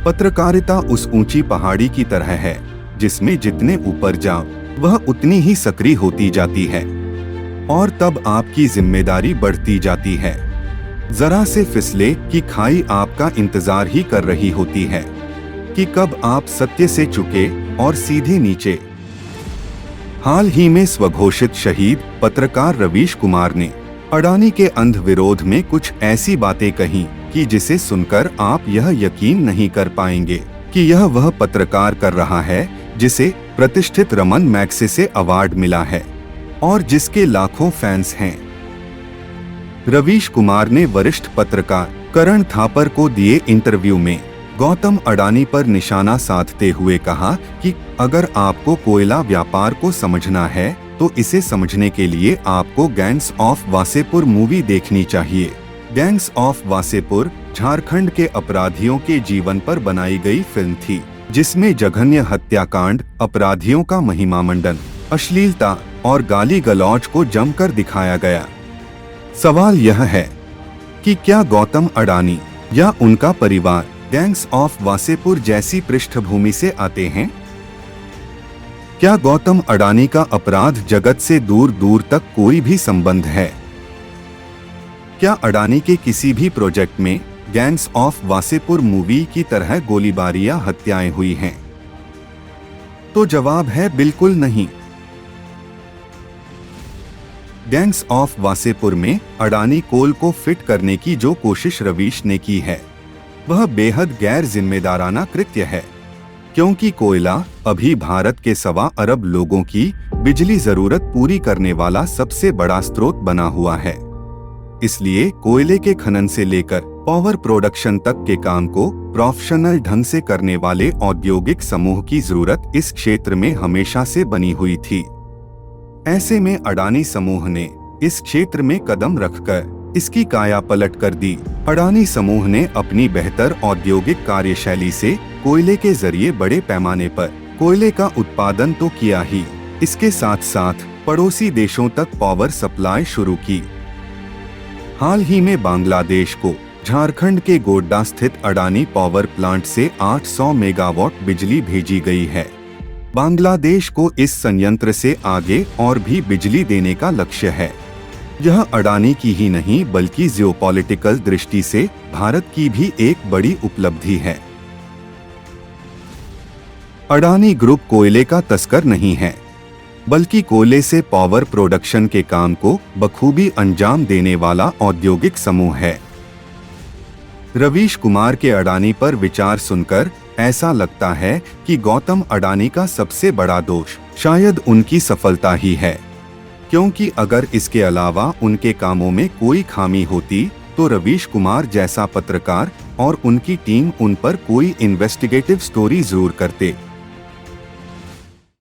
पत्रकारिता उस ऊंची पहाड़ी की तरह है जिसमें जितने ऊपर जाओ वह उतनी ही सक्रिय होती जाती है और तब आपकी जिम्मेदारी बढ़ती जाती है। जरा से फिसले की खाई आपका इंतजार ही कर रही होती है कि कब आप सत्य से चुके और सीधे नीचे। हाल ही में स्वघोषित शहीद पत्रकार रवीश कुमार ने अडानी के अंध विरोध में कुछ ऐसी बातें कही कि जिसे सुनकर आप यह यकीन नहीं कर पाएंगे कि यह वह पत्रकार कर रहा है जिसे प्रतिष्ठित रमन मैग्सेसे अवार्ड मिला है और जिसके लाखों फैंस हैं। रवीश कुमार ने वरिष्ठ पत्रकार करण थापर को दिए इंटरव्यू में गौतम अडानी पर निशाना साधते हुए कहा कि अगर आपको कोयला व्यापार को समझना है तो इसे समझने के लिए आपको गैंग्स ऑफ वासेपुर मूवी देखनी चाहिए। गैंग्स ऑफ वासेपुर झारखंड के अपराधियों के जीवन पर बनाई गई फिल्म थी जिसमें जघन्य हत्याकांड, अपराधियों का महिमामंडन, अश्लीलता और गाली गलौज को जमकर दिखाया गया। सवाल यह है कि क्या गौतम अडानी या उनका परिवार गैंग्स ऑफ वासेपुर जैसी पृष्ठभूमि से आते हैं? क्या गौतम अडानी का अपराध जगत से दूर दूर तक कोई भी संबंध है? क्या अडानी के किसी भी प्रोजेक्ट में गैंग्स ऑफ वासेपुर मूवी की तरह गोलीबारी या हत्याएं हुई हैं? तो जवाब है बिल्कुल नहीं। गैंग्स ऑफ वासेपुर में अडानी कोल को फिट करने की जो कोशिश रवीश ने की है वह बेहद गैर जिम्मेदाराना कृत्य है, क्योंकि कोयला अभी भारत के 1.25 अरब लोगों की बिजली जरूरत पूरी करने वाला सबसे बड़ा स्रोत बना हुआ है। इसलिए कोयले के खनन से लेकर पावर प्रोडक्शन तक के काम को प्रोफेशनल ढंग से करने वाले औद्योगिक समूह की जरूरत इस क्षेत्र में हमेशा से बनी हुई थी। ऐसे में अडानी समूह ने इस क्षेत्र में कदम रखकर इसकी काया पलट कर दी। अडानी समूह ने अपनी बेहतर औद्योगिक कार्यशैली से कोयले के जरिए बड़े पैमाने पर कोयले का उत्पादन तो किया ही, इसके साथ साथ पड़ोसी देशों तक पावर सप्लाई शुरू की। हाल ही में बांग्लादेश को झारखंड के गोड्डा स्थित अडानी पावर प्लांट से 800 मेगावाट बिजली भेजी गई है। बांग्लादेश को इस संयंत्र से आगे और भी बिजली देने का लक्ष्य है। यह अडानी की ही नहीं बल्कि जियोपॉलिटिकल दृष्टि से भारत की भी एक बड़ी उपलब्धि है। अडानी ग्रुप कोयले का तस्कर नहीं है, बल्कि कोयले से पावर प्रोडक्शन के काम को बखूबी अंजाम देने वाला औद्योगिक समूह है। रवीश कुमार के अडानी पर विचार सुनकर ऐसा लगता है कि गौतम अडानी का सबसे बड़ा दोष शायद उनकी सफलता ही है, क्योंकि अगर इसके अलावा उनके कामों में कोई खामी होती तो रवीश कुमार जैसा पत्रकार और उनकी टीम उन पर कोई इन्वेस्टिगेटिव स्टोरी जरूर करते।